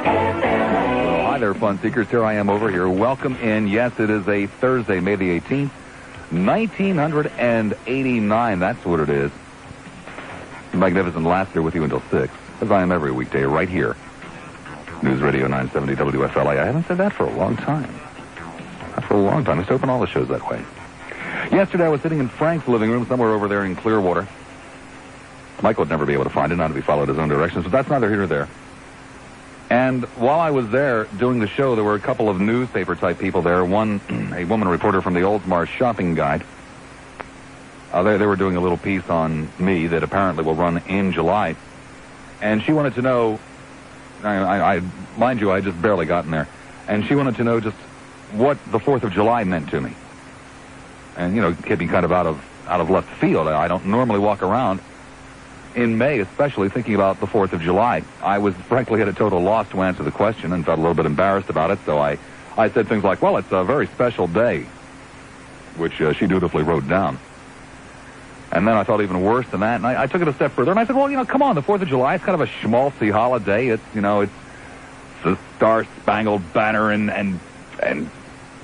Well, hi there, fun seekers. Here I am over here. Welcome in. Yes, it is a Thursday, May the 18th, 1989. That's what it is. Magnificent Lassiter with you until 6, as I am every weekday right here. News Radio 970 WFLA. I haven't said that for a long time. Not for a long time. I used to open all the shows that way. Yesterday, I was sitting in Frank's living room somewhere over there in Clearwater. Michael would never be able to find it, not if he followed his own directions, but that's neither here nor there. And while I was there doing the show, there were a couple of newspaper-type people there. One, a woman reporter from the Oldsmar Shopping Guide. They were doing a little piece on me that apparently will run in July. And she wanted to know, mind you, I just barely gotten there. And she wanted to know just what the 4th of July meant to me. And, you know, keeping kind of out of left field. I don't normally walk around in May, especially thinking about the 4th of July. I was frankly at a total loss to answer the question and felt a little bit embarrassed about it, so I said things like, well, it's a very special day, which she dutifully wrote down. And then I felt even worse than that, and I took it a step further, and I said, well, you know, come on, the 4th of July, it's kind of a schmaltzy holiday. It's, you know, it's the Star-Spangled Banner and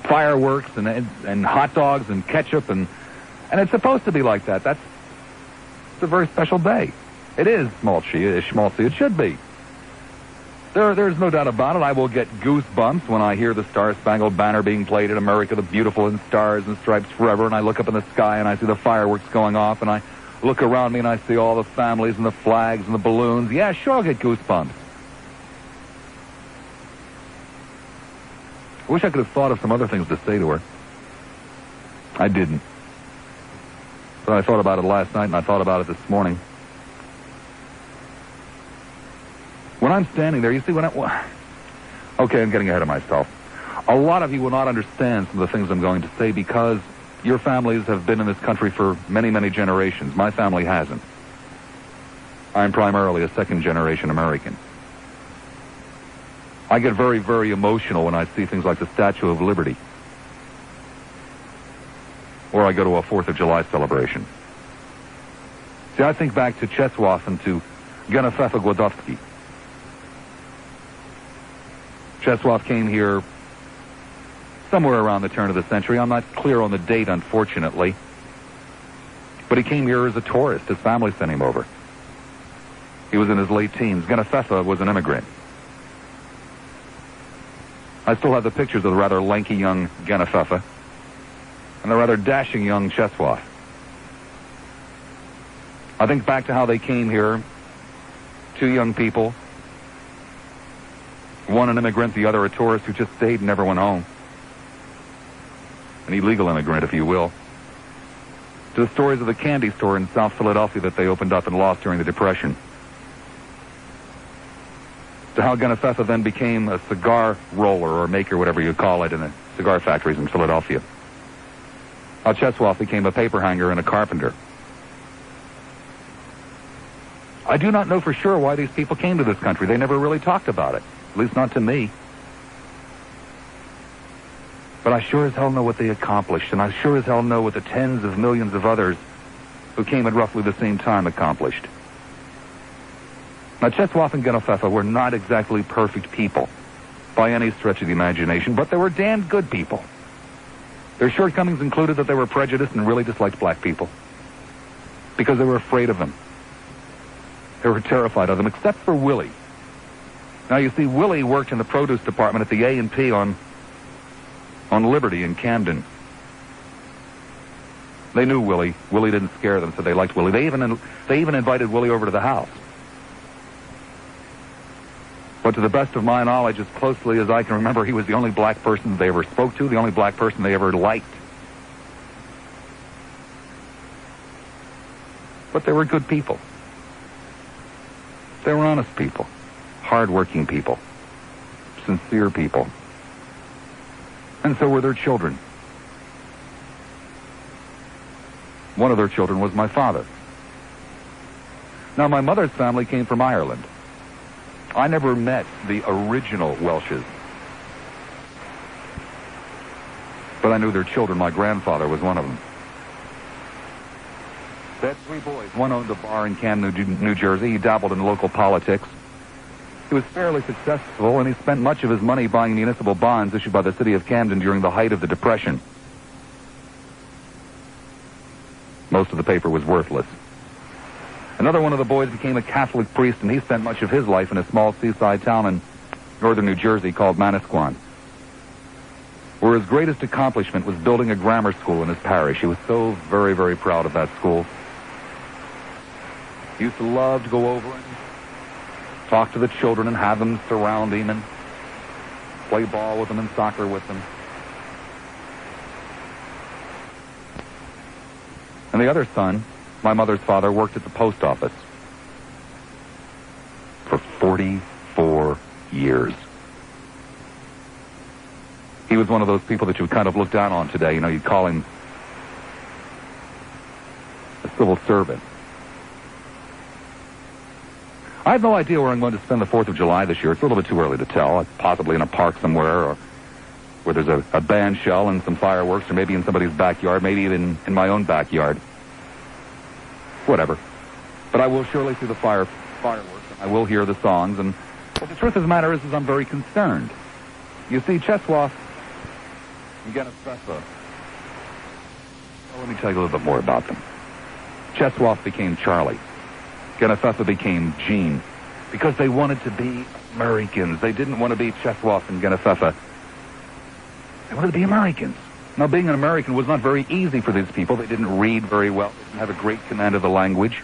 fireworks and hot dogs and ketchup, and it's supposed to be like that. It's a very special day. It is schmaltzy. It should be. There's no doubt about it. I will get goosebumps when I hear the Star-Spangled Banner being played in America the Beautiful in Stars and Stripes Forever, and I look up in the sky and I see the fireworks going off, and I look around me and I see all the families and the flags and the balloons. Yeah, sure, I'll get goosebumps. I wish I could have thought of some other things to say to her. I didn't. But I thought about it last night, and I thought about it this morning. When I'm standing there, you see, okay, I'm getting ahead of myself. A lot of you will not understand some of the things I'm going to say because your families have been in this country for many, many generations. My family hasn't. I'm primarily a second-generation American. I get very, very emotional when I see things like the Statue of Liberty. Or I go to a 4th of July celebration. See, I think back to Czesław and to Genefefa Głodowski. Czesław came here somewhere around the turn of the century. I'm not clear on the date, unfortunately. But he came here as a tourist. His family sent him over. He was in his late teens. Genefefa was an immigrant. I still have the pictures of the rather lanky young Genefefa and the rather dashing young Czesław. I think back to how they came here, two young people, one an immigrant, the other a tourist who just stayed and never went home. An illegal immigrant, if you will. To the stories of the candy store in South Philadelphia that they opened up and lost during the Depression. To how Genefefa then became a cigar roller or maker, whatever you call it, in the cigar factories in Philadelphia. How Czesław became a paper hanger and a carpenter. I do not know for sure why these people came to this country. They never really talked about it, at least not to me. But I sure as hell know what they accomplished, and I sure as hell know what the tens of millions of others who came at roughly the same time accomplished. Now, Czesław and Genefefa were not exactly perfect people by any stretch of the imagination, but they were damn good people. Their shortcomings included that they were prejudiced and really disliked black people because they were afraid of them. They were terrified of them, except for Willie. Now, you see, Willie worked in the produce department at the A&P on Liberty in Camden. They knew Willie. Willie didn't scare them, so they liked Willie. They even invited Willie over to the house. But to the best of my knowledge, as closely as I can remember, he was the only black person they ever spoke to, the only black person they ever liked. But they were good people. They were honest people, hard-working people, sincere people. And so were their children. One of their children was my father. Now, my mother's family came from Ireland. I never met the original Welshes. But I knew their children. My grandfather was one of them. They had three boys. One owned a bar in Camden, New Jersey. He dabbled in local politics. He was fairly successful, and he spent much of his money buying municipal bonds issued by the city of Camden during the height of the Depression. Most of the paper was worthless. Another one of the boys became a Catholic priest, and he spent much of his life in a small seaside town in northern New Jersey called Manasquan, where his greatest accomplishment was building a grammar school in his parish. He was so very, very proud of that school. He used to love to go over and talk to the children and have them surround him and play ball with them and soccer with them. And the other son, my mother's father, worked at the post office for 44 years. He was one of those people that you would kind of look down on today. You know, you'd call him a civil servant. I have no idea where I'm going to spend the 4th of July this year. It's a little bit too early to tell. Possibly in a park somewhere, or where there's a band shell and some fireworks, or maybe in somebody's backyard, maybe even in my own backyard. Whatever. But I will surely see the fireworks, and I will hear the songs, but the truth of the matter is I'm very concerned. You see, Cheswoff and Genefessa, well, let me tell you a little bit more about them. Cheswoff became Charlie. Genefessa became Jean, because they wanted to be Americans. They didn't want to be Cheswoff and Genefessa. They wanted to be Americans. Now, being an American was not very easy for these people. They didn't read very well. They didn't have a great command of the language.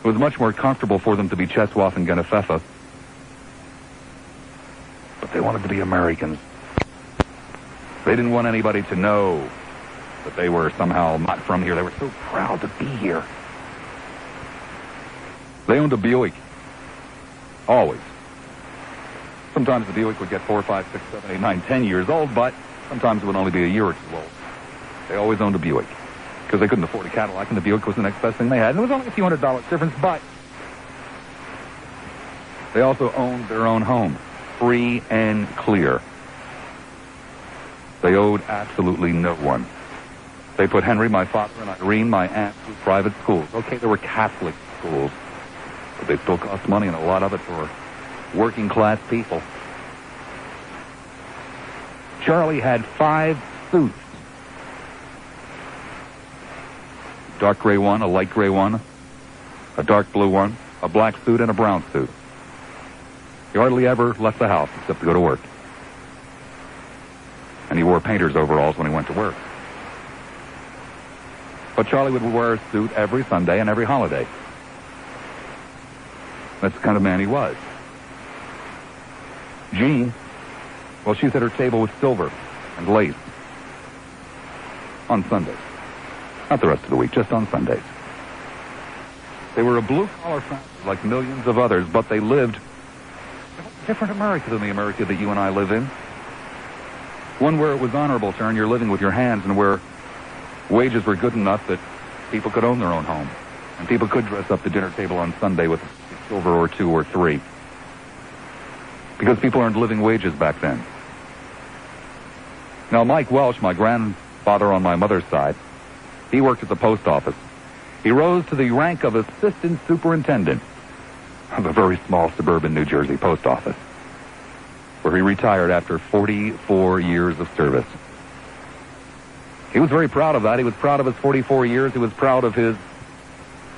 It was much more comfortable for them to be Cheswoff and Genefessa. But they wanted to be Americans. They didn't want anybody to know that they were somehow not from here. They were so proud to be here. They owned a Buick. Always. Sometimes the Buick would get 4, 5, 6, 7, 8, 9, 10 years old, but sometimes it would only be a year or two old. They always owned a Buick, because they couldn't afford a Cadillac, and the Buick was the next best thing they had. And it was only a few $100 difference, but they also owned their own home, free and clear. They owed absolutely no one. They put Henry, my father, and Irene, my aunt, through private schools. Okay, they were Catholic schools, but they still cost money, and a lot of it for working class people. Charlie had 5 suits. Dark gray one, a light gray one, a dark blue one, a black suit, and a brown suit. He hardly ever left the house except to go to work. And he wore painter's overalls when he went to work. But Charlie would wear a suit every Sunday and every holiday. That's the kind of man he was. Jean, well, she's at her table with silver and lace on Sundays. Not the rest of the week, just on Sundays. They were a blue-collar family like millions of others, but they lived a different America than the America that you and I live in. One where it was honorable to earn your living with your hands, and where wages were good enough that people could own their own home, and people could dress up the dinner table on Sunday with a silver or 2 or 3. Because people earned living wages back then. Now, Mike Welsh, my grandfather on my mother's side, he worked at the post office. He rose to the rank of assistant superintendent of a very small suburban New Jersey post office, where he retired after 44 years of service. He was very proud of that. He was proud of his 44 years. He was proud of his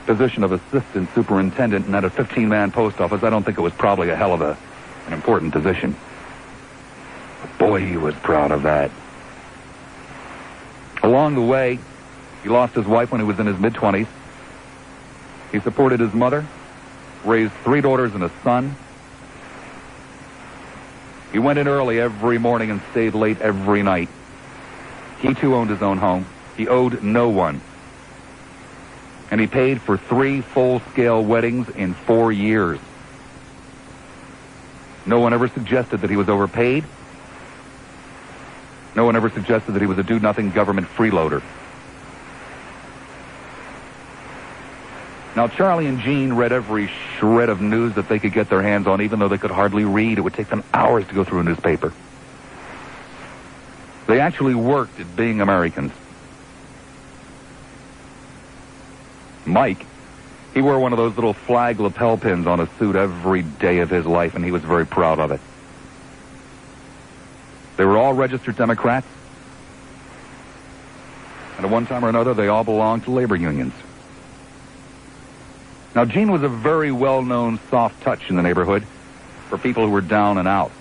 position of assistant superintendent, and at a 15-man post office, I don't think it was probably a hell of an important position. But boy, he was proud of that. Along the way, he lost his wife when he was in his mid-20s. He supported his mother, raised 3 daughters and a son. He went in early every morning and stayed late every night. He, too, owned his own home. He owed no one. And he paid for 3 full-scale weddings in 4 years. No one ever suggested that he was overpaid. No one ever suggested that he was a do-nothing government freeloader. Now, Charlie and Jean read every shred of news that they could get their hands on, even though they could hardly read. It would take them hours to go through a newspaper. They actually worked at being Americans. Mike, He wore one of those little flag lapel pins on his suit every day of his life, and he was very proud of it. They were all registered Democrats. And at one time or another, they all belonged to labor unions. Now, Gene was a very well-known soft touch in the neighborhood for people who were down and out.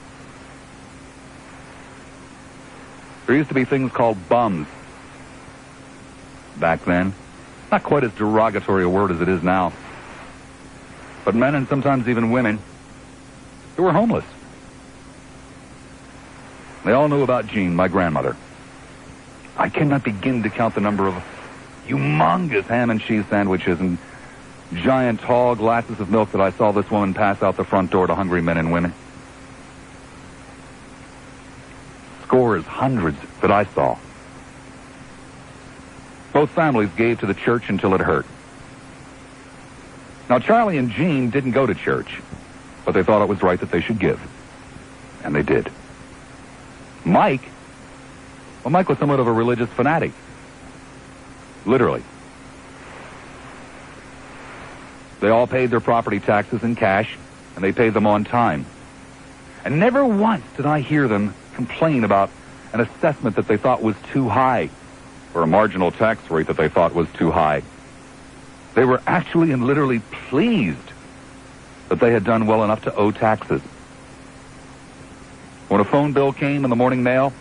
There used to be things called bums back then. Not quite as derogatory a word as it is now. But men and sometimes even women who were homeless. They all knew about Jean, my grandmother. I cannot begin to count the number of humongous ham and cheese sandwiches and giant tall glasses of milk that I saw this woman pass out the front door to hungry men and women. Scores, hundreds that I saw. Both families gave to the church until it hurt. Now, Charlie and Jean didn't go to church, but they thought it was right that they should give. And they did. Mike was somewhat of a religious fanatic. Literally. They all paid their property taxes in cash, and they paid them on time. And never once did I hear them complain about an assessment that they thought was too high, or a marginal tax rate that they thought was too high. They were actually and literally pleased that they had done well enough to owe taxes. When a phone bill came in the morning mail,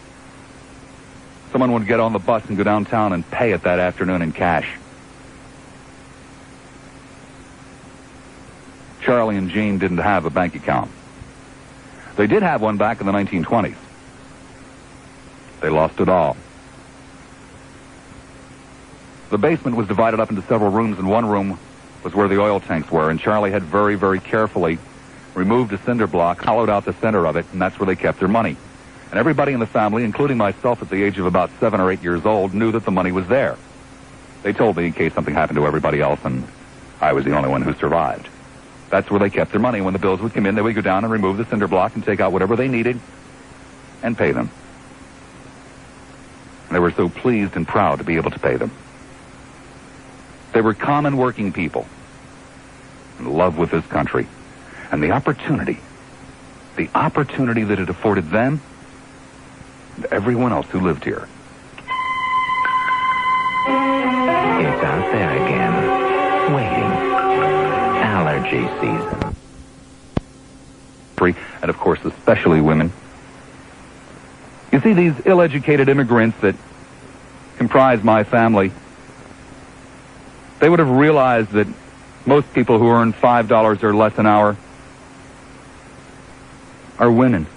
someone would get on the bus and go downtown and pay it that afternoon in cash. Charlie and Jean didn't have a bank account. They did have one back in the 1920s. They lost it all. The basement was divided up into several rooms, and one room was where the oil tanks were, and Charlie had very, very carefully removed a cinder block, hollowed out the center of it, and that's where they kept their money. And everybody in the family, including myself at the age of about 7 or 8 years old, knew that the money was there. They told me in case something happened to everybody else, and I was the only one who survived. That's where they kept their money. When the bills would come in, they would go down and remove the cinder block and take out whatever they needed and pay them. And they were so pleased and proud to be able to pay them. They were common working people in love with this country. And the opportunity that it afforded them and everyone else who lived here. It's out there again, waiting. Allergy season. And of course, especially women. You see, these ill-educated immigrants that comprise my family, they would have realized that most people who earn $5 or less an hour are women.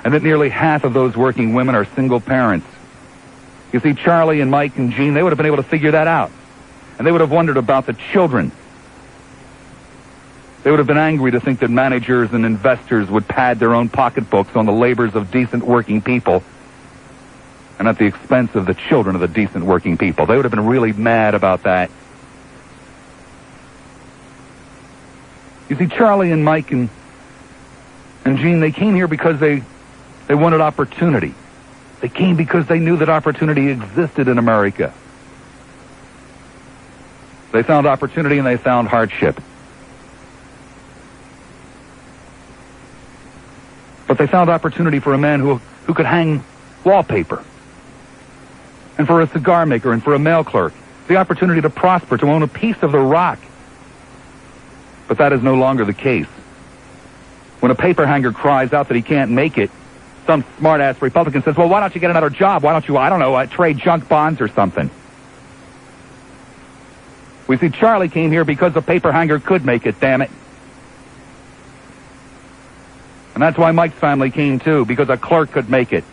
And that nearly half of those working women are single parents. You see, Charlie and Mike and Jean, they would have been able to figure that out. And they would have wondered about the children. They would have been angry to think that managers and investors would pad their own pocketbooks on the labors of decent working people and at the expense of the children of the decent working people. They would have been really mad about that. You see, Charlie and Mike and Jean, they came here because they wanted opportunity. They came because they knew that opportunity existed in America. They found opportunity and they found hardship. But they found opportunity for a man who could hang wallpaper, and for a cigar maker, and for a mail clerk. The opportunity to prosper, to own a piece of the rock. But that is no longer the case. When a paper hanger cries out that he can't make it, some smart-ass Republican says, well, why don't you get another job? Why don't you, trade junk bonds or something? We see Charlie came here because the paper hanger could make it, damn it. And that's why Mike's family came, too, because a clerk could make it.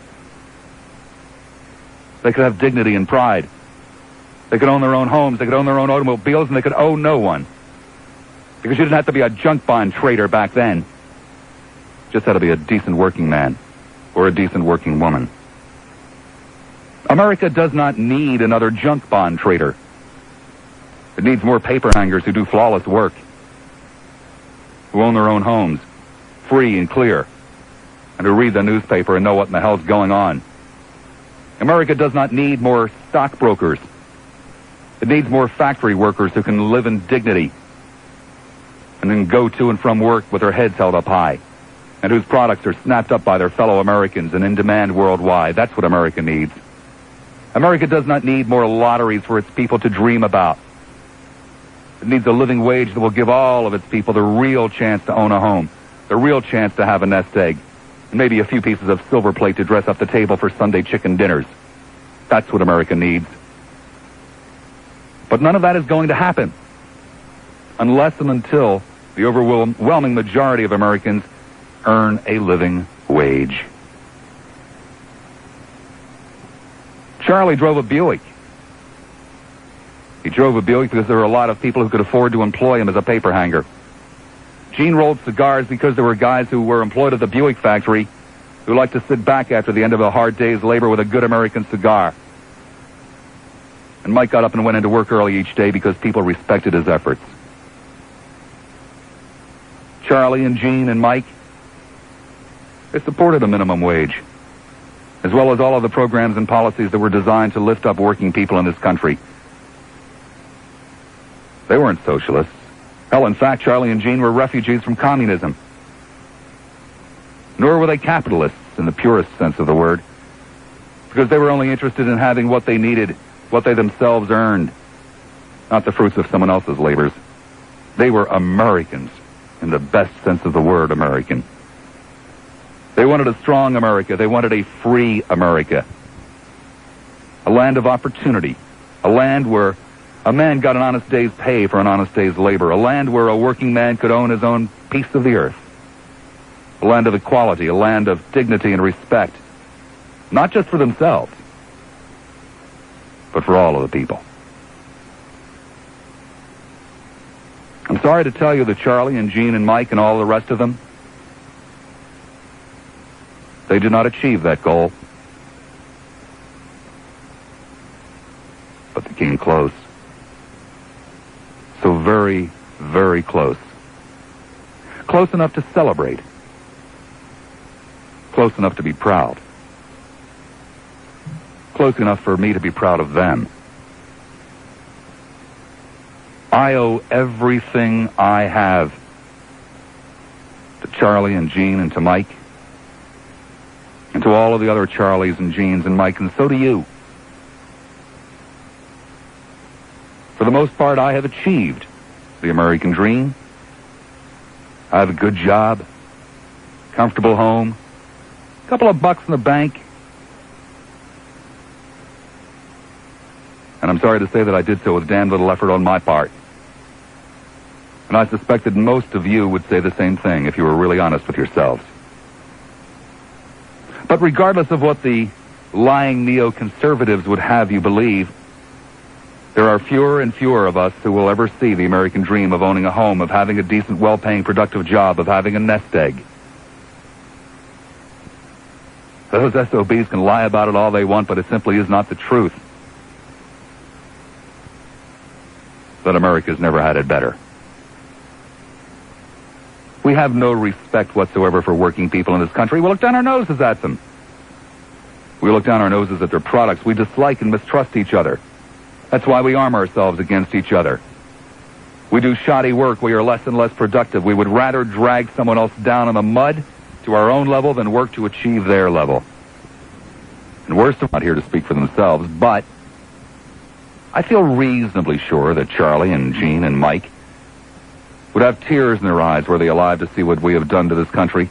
They could have dignity and pride. They could own their own homes. They could own their own automobiles, and they could owe no one. Because you didn't have to be a junk bond trader back then. You just had to be a decent working man or a decent working woman. America does not need another junk bond trader. It needs more paper hangers who do flawless work, who own their own homes, free and clear, and who read the newspaper and know what in the hell's going on. America does not need more stockbrokers. It needs more factory workers who can live in dignity and then go to and from work with their heads held up high, and whose products are snapped up by their fellow Americans and in demand worldwide. That's what America needs. America does not need more lotteries for its people to dream about. It needs a living wage that will give all of its people the real chance to own a home, the real chance to have a nest egg, and maybe a few pieces of silver plate to dress up the table for Sunday chicken dinners. That's what America needs. But none of that is going to happen unless and until the overwhelming majority of Americans earn a living wage. Charlie drove a Buick. He drove a Buick because there were a lot of people who could afford to employ him as a paper hanger. Gene rolled cigars because there were guys who were employed at the Buick factory who liked to sit back after the end of a hard day's labor with a good American cigar. And Mike got up and went into work early each day because people respected his efforts. Charlie and Gene and Mike, they supported a minimum wage, as well as all of the programs and policies that were designed to lift up working people in this country. They weren't socialists. Hell, in fact, Charlie and Gene were refugees from communism. Nor were they capitalists in the purest sense of the word, because they were only interested in having what they needed, what they themselves earned, not the fruits of someone else's labors. They were Americans, in the best sense of the word American. They wanted a strong America. They wanted a free America. A land of opportunity. A land where a man got an honest day's pay for an honest day's labor. A land where a working man could own his own piece of the earth. A land of equality. A land of dignity and respect. Not just for themselves, but for all of the people. I'm sorry to tell you that Charlie and Gene and Mike and all the rest of them, they did not achieve that goal. But they came close. So very, very close. Close enough to celebrate. Close enough to be proud. Close enough for me to be proud of them. I owe everything I have to Charlie and Gene and to Mike and to all of the other Charlies and Genes and Mike, and so do you. For the most part, I have achieved the American dream. I have a good job, comfortable home, a couple of bucks in the bank. And I'm sorry to say that I did so with damn little effort on my part. And I suspect that most of you would say the same thing if you were really honest with yourselves. But regardless of what the lying neoconservatives would have you believe, there are fewer and fewer of us who will ever see the American dream of owning a home, of having a decent, well-paying, productive job, of having a nest egg. Those SOBs can lie about it all they want, but it simply is not the truth that America's never had it better. We have no respect whatsoever for working people in this country. We look down our noses at them. We look down our noses at their products. We dislike and mistrust each other. That's why we arm ourselves against each other. We do shoddy work. We are less and less productive. We would rather drag someone else down in the mud to our own level than work to achieve their level. And worse, I'm not here to speak for themselves, but I feel reasonably sure that Charlie and Gene and Mike would have tears in their eyes were they alive to see what we have done to this country.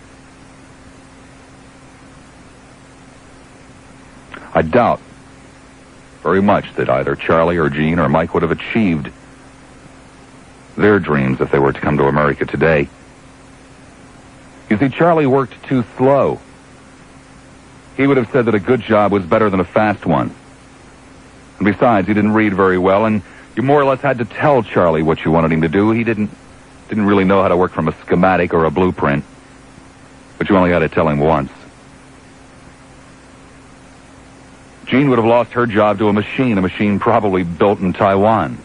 I doubt very much that either Charlie or Gene or Mike would have achieved their dreams if they were to come to America today. You see, Charlie worked too slow. He would have said that a good job was better than a fast one. And besides, he didn't read very well, and you more or less had to tell Charlie what you wanted him to do. He didn't really know how to work from a schematic or a blueprint, but you only had to tell him once. Jean would have lost her job to a machine probably built in Taiwan.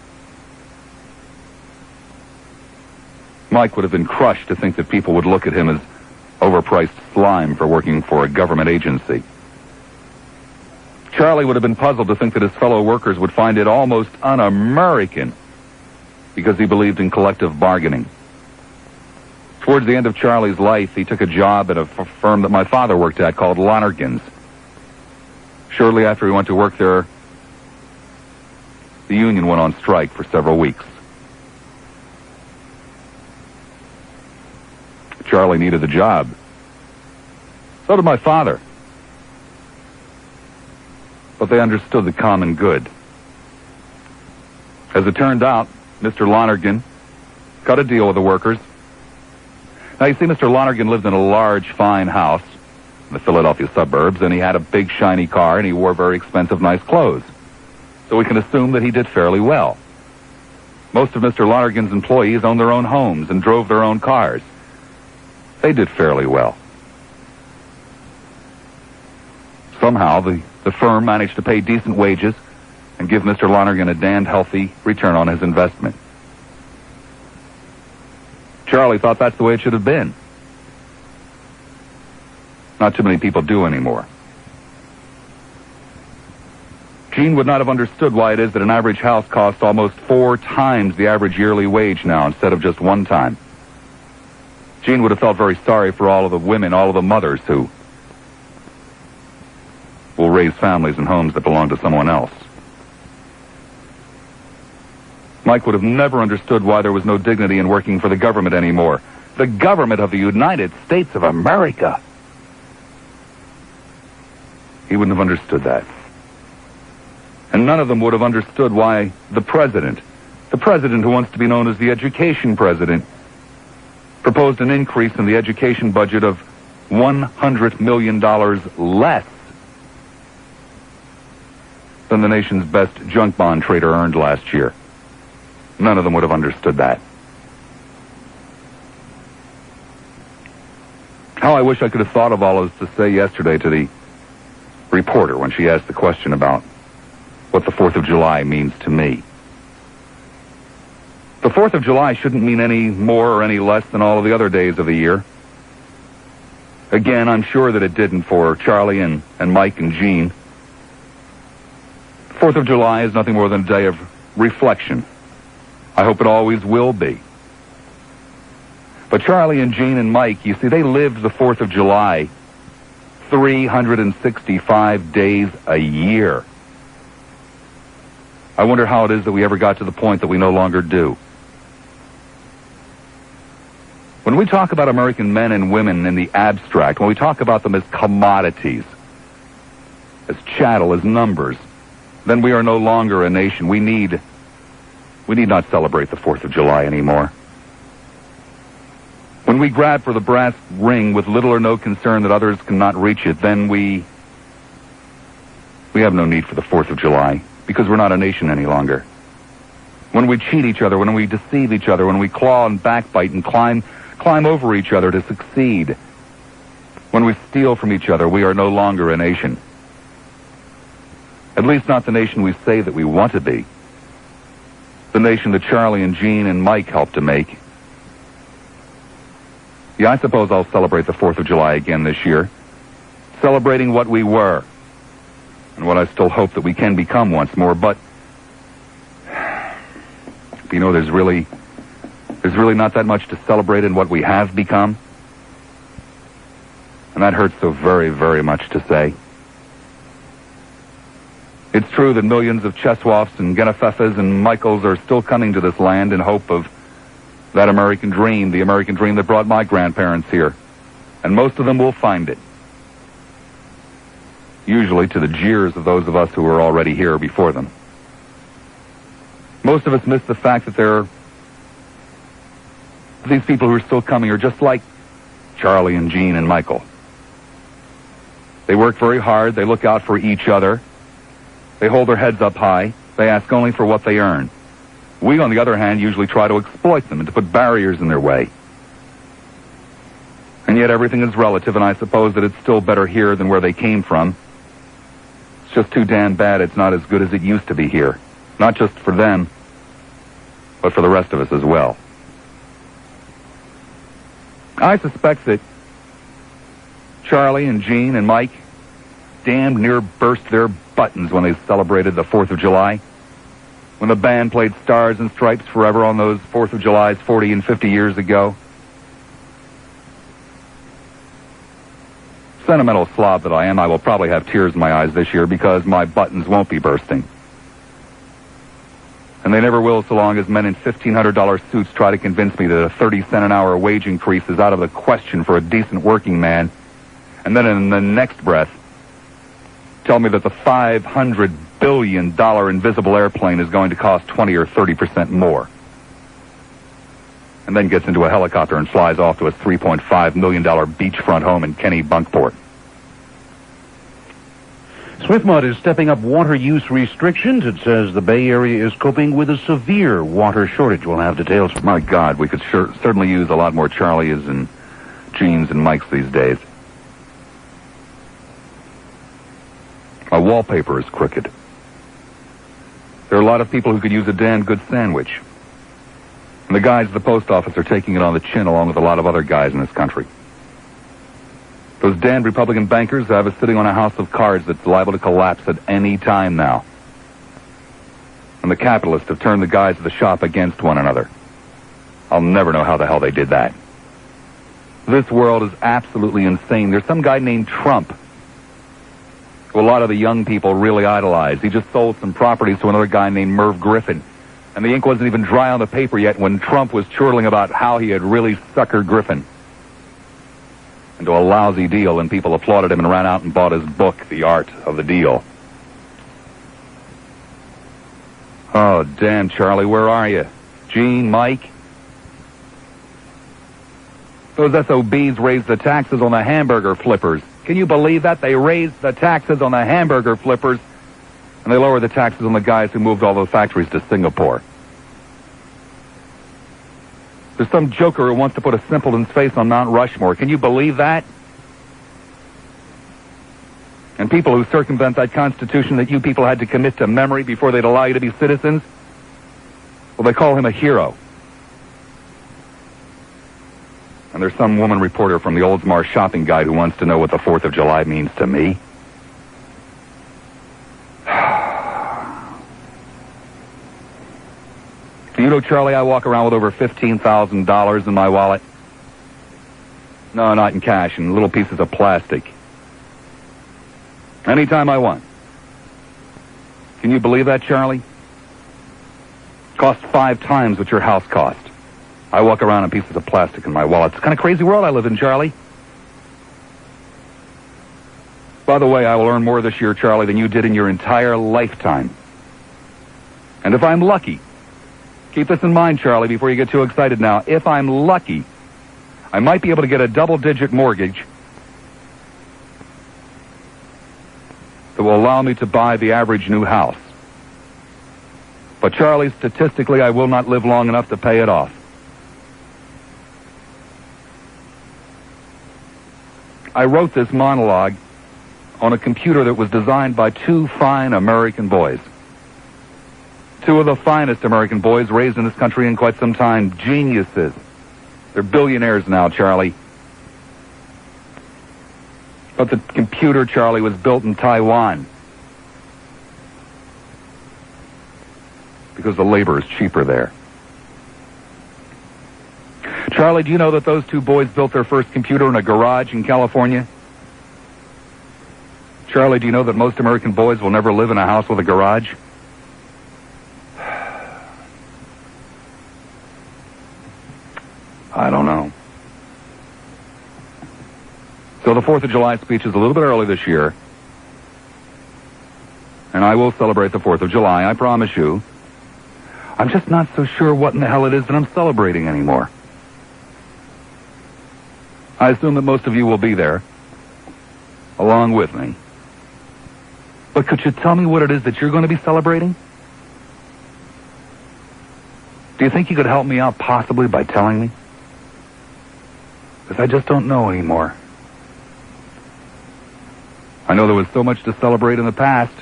Mike would have been crushed to think that people would look at him as overpriced slime for working for a government agency. Charlie would have been puzzled to think that his fellow workers would find it almost un-American because he believed in collective bargaining. Towards the end of Charlie's life, he took a job at a firm that my father worked at called Lonergan's. Shortly after he went to work there, the union went on strike for several weeks. Charlie needed the job. So did my father. But they understood the common good. As it turned out, Mr. Lonergan cut a deal with the workers. Now, you see, Mr. Lonergan lived in a large, fine house in the Philadelphia suburbs, and he had a big, shiny car, and he wore very expensive, nice clothes. So we can assume that he did fairly well. Most of Mr. Lonergan's employees owned their own homes and drove their own cars. They did fairly well. Somehow, the firm managed to pay decent wages and give Mr. Lonergan a damned healthy return on his investment. Charlie thought that's the way it should have been. Not too many people do anymore. Gene would not have understood why it is that an average house costs almost 4 times the average yearly wage now instead of just 1 time. Gene would have felt very sorry for all of the women, all of the mothers who will raise families and homes that belong to someone else. Mike would have never understood why there was no dignity in working for the government anymore. The government of the United States of America. He wouldn't have understood that. And none of them would have understood why the president who wants to be known as the education president, proposed an increase in the education budget of $100 million less than the nation's best junk bond trader earned last year. None of them would have understood that. How I wish I could have thought of all this to say yesterday to the reporter when she asked the question about what the 4th of July means to me. The 4th of July shouldn't mean any more or any less than all of the other days of the year. Again, I'm sure that it didn't for Charlie and Mike and Gene. 4th of July is nothing more than a day of reflection. I hope it always will be. But Charlie and Gene and Mike, you see, they lived the 4th of July 365 days a year. I wonder how it is that we ever got to the point that we no longer do. When we talk about American men and women in the abstract, when we talk about them as commodities, as chattel, as numbers, then we are no longer a nation. We need not celebrate the 4th of July anymore. When we grab for the brass ring with little or no concern that others cannot reach it, then we have no need for the 4th of July, because we're not a nation any longer. When we cheat each other, when we deceive each other, when we claw and backbite and climb over each other to succeed, when we steal from each other, we are no longer a nation. At least not the nation we say that we want to be. The nation that Charlie and Gene and Mike helped to make. Yeah, I suppose I'll celebrate the 4th of July again this year, celebrating what we were and what I still hope that we can become once more. But you know, there's really not that much to celebrate in what we have become, and that hurts so very, very much to say. It's true that millions of Cheswoffs and Genefefes and Michaels are still coming to this land in hope of that American dream, the American dream that brought my grandparents here. And most of them will find it. Usually to the jeers of those of us who were already here before them. Most of us miss the fact that these people who are still coming are just like Charlie and Gene and Michael. They work very hard. They look out for each other. They hold their heads up high. They ask only for what they earn. We, on the other hand, usually try to exploit them and to put barriers in their way. And yet everything is relative, and I suppose that it's still better here than where they came from. It's just too damn bad it's not as good as it used to be here. Not just for them, but for the rest of us as well. I suspect that Charlie and Gene and Mike damned near burst their buttons when they celebrated the 4th of July. When the band played Stars and Stripes Forever on those 4th of Julys 40 and 50 years ago. Sentimental slob that I am, I will probably have tears in my eyes this year because my buttons won't be bursting. And they never will so long as men in $1,500 suits try to convince me that a 30-cent an hour wage increase is out of the question for a decent working man, and then in the next breath tell me that the $500 billion invisible airplane is going to cost 20 or 30% more. And then gets into a helicopter and flies off to his $3.5 million beachfront home in Kennebunkport. Swiftmud is stepping up water use restrictions. It says the Bay Area is coping with a severe water shortage. We'll have details. My God, we could certainly use a lot more Charlies and Jeans and Mikes these days. My wallpaper is crooked. There are a lot of people who could use a damn good sandwich. And the guys at the post office are taking it on the chin along with a lot of other guys in this country. Those damned Republican bankers have us sitting on a house of cards that's liable to collapse at any time now. And the capitalists have turned the guys at the shop against one another. I'll never know how the hell they did that. This world is absolutely insane. There's some guy named Trump who a lot of the young people really idolize. He just sold some properties to another guy named Merv Griffin. And the ink wasn't even dry on the paper yet when Trump was chortling about how he had really suckered Griffin into a lousy deal, and people applauded him and ran out and bought his book, The Art of the Deal. Oh, damn, Charlie, where are you? Gene, Mike? Those SOBs raised the taxes on the hamburger flippers. Can you believe that? They raised the taxes on the hamburger flippers, and they lowered the taxes on the guys who moved all those factories to Singapore. There's some joker who wants to put a simpleton's face on Mount Rushmore. Can you believe that? And people who circumvent that Constitution that you people had to commit to memory before they'd allow you to be citizens, well, they call him a hero. And there's some woman reporter from the Oldsmar shopping guide who wants to know what the 4th of July means to me. Do you know, Charlie, I walk around with over $15,000 in my wallet? No, not in cash, in little pieces of plastic. Anytime I want. Can you believe that, Charlie? Costs 5 times what your house cost. I walk around in pieces of plastic in my wallet. It's the kind of crazy world I live in, Charlie. By the way, I will earn more this year, Charlie, than you did in your entire lifetime. And if I'm lucky, keep this in mind, Charlie, before you get too excited now. If I'm lucky, I might be able to get a double-digit mortgage that will allow me to buy the average new house. But, Charlie, statistically, I will not live long enough to pay it off. I wrote this monologue on a computer that was designed by 2 fine American boys. 2 of the finest American boys raised in this country in quite some time. Geniuses. They're billionaires now, Charlie. But the computer, Charlie, was built in Taiwan. Because the labor is cheaper there. Charlie, do you know that those 2 boys built their first computer in a garage in California? Charlie, do you know that most American boys will never live in a house with a garage? I don't know. So the 4th of July speech is a little bit early this year. And I will celebrate the 4th of July, I promise you. I'm just not so sure what in the hell it is that I'm celebrating anymore. I assume that most of you will be there, along with me. But could you tell me what it is that you're going to be celebrating? Do you think you could help me out possibly by telling me? Because I just don't know anymore. I know there was so much to celebrate in the past,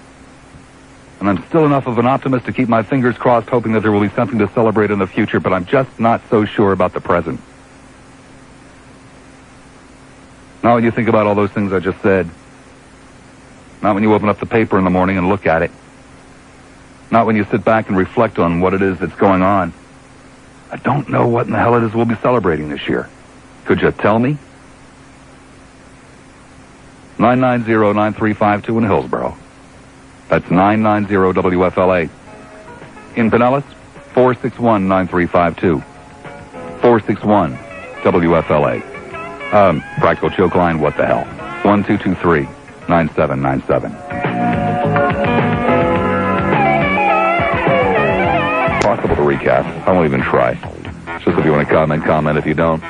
and I'm still enough of an optimist to keep my fingers crossed hoping that there will be something to celebrate in the future, but I'm just not so sure about the present. Not when you think about all those things I just said. Not when you open up the paper in the morning and look at it. Not when you sit back and reflect on what it is that's going on. I don't know what in the hell it is we'll be celebrating this year. Could you tell me? 990-9352 in Hillsborough. That's 990-WFLA. In Pinellas, 461-9352. 461-WFLA. Practical joke line, what the hell? 1223-9797. Possible to recap. I won't even try. Just if you want to comment. If you don't,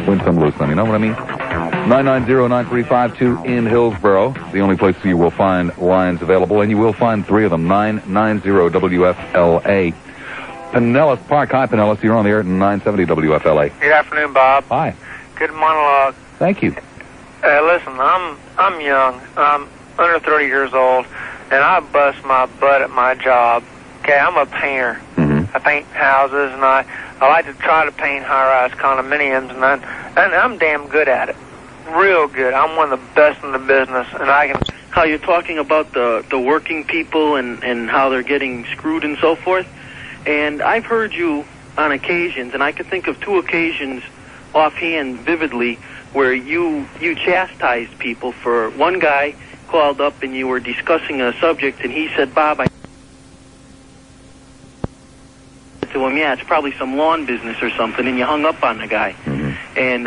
win some, lose some. You know what I mean? 990-9352 in Hillsborough. The only place you will find lines available, and you will find three of them. 990-WFLA. Pinellas Park. Hi, Pinellas. You're on the air at 970 WFLA. Good afternoon, Bob. Hi. Good monologue. Thank you. Listen, I'm young. I'm under 30 years old, and I bust my butt at my job. Okay, I'm a painter. Mm-hmm. I paint houses, and I like to try to paint high-rise condominiums, and I'm damn good at it. Real good. I'm one of the best in the business, and I can... How you're talking about the working people and how they're getting screwed and so forth. And I've heard you on occasions, and I could think of 2 occasions offhand vividly where you chastised people for... One guy called up and you were discussing a subject, and he said, Bob, I... to him, yeah, it's probably some lawn business or something, and you hung up on the guy. Mm-hmm. And,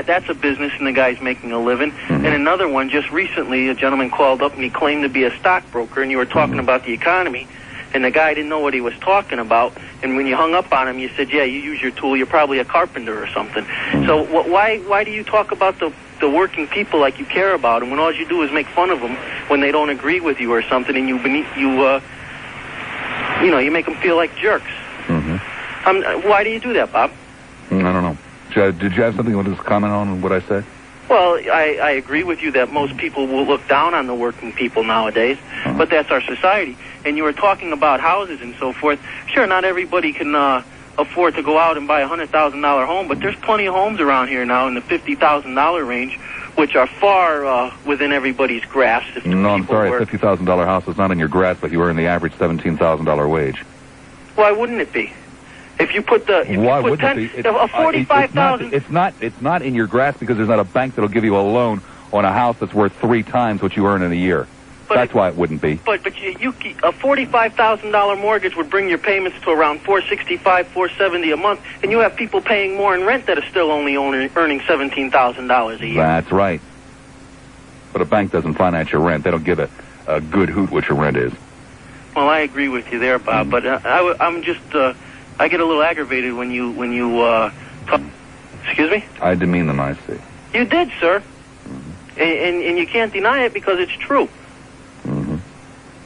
that's a business, and the guy's making a living. Mm-hmm. And another one, just recently, a gentleman called up, and he claimed to be a stockbroker, and you were talking about the economy, and the guy didn't know what he was talking about, and when you hung up on him, you said, yeah, you use your tool, you're probably a carpenter or something. So why do you talk about the working people like you care about them when all you do is make fun of them when they don't agree with you or something, and you make them feel like jerks? Mm-hmm. Why do you do that, Bob? I don't know. Did you have something you wanted to comment on what I said? Well, I agree with you that most people will look down on the working people nowadays, but that's our society. And you were talking about houses and so forth. Sure, not everybody can afford to go out and buy a $100,000 home, but there's plenty of homes around here now in the $50,000 range, which are far within everybody's grasp. No, I'm sorry, a $50,000 house is not in your grasp, but you earn the average $17,000 wage. Why wouldn't it be? If you put the why wouldn't it be? A 45,000. It's not in your grasp because there's not a bank that'll give you a loan on a house that's worth 3 times what you earn in a year. That's why it wouldn't be. But you a $45,000 mortgage would bring your payments to around $465, $470 a month, and you have people paying more in rent that are still only earning $17,000 a year. That's right. But a bank doesn't finance your rent. They don't give it a good hoot what your rent is. Well, I agree with you there, Bob. But I'm just I get a little aggravated when you talk. Excuse me? I demean the nicety. You did, sir. Mm-hmm. And you can't deny it because it's true. Mm-hmm.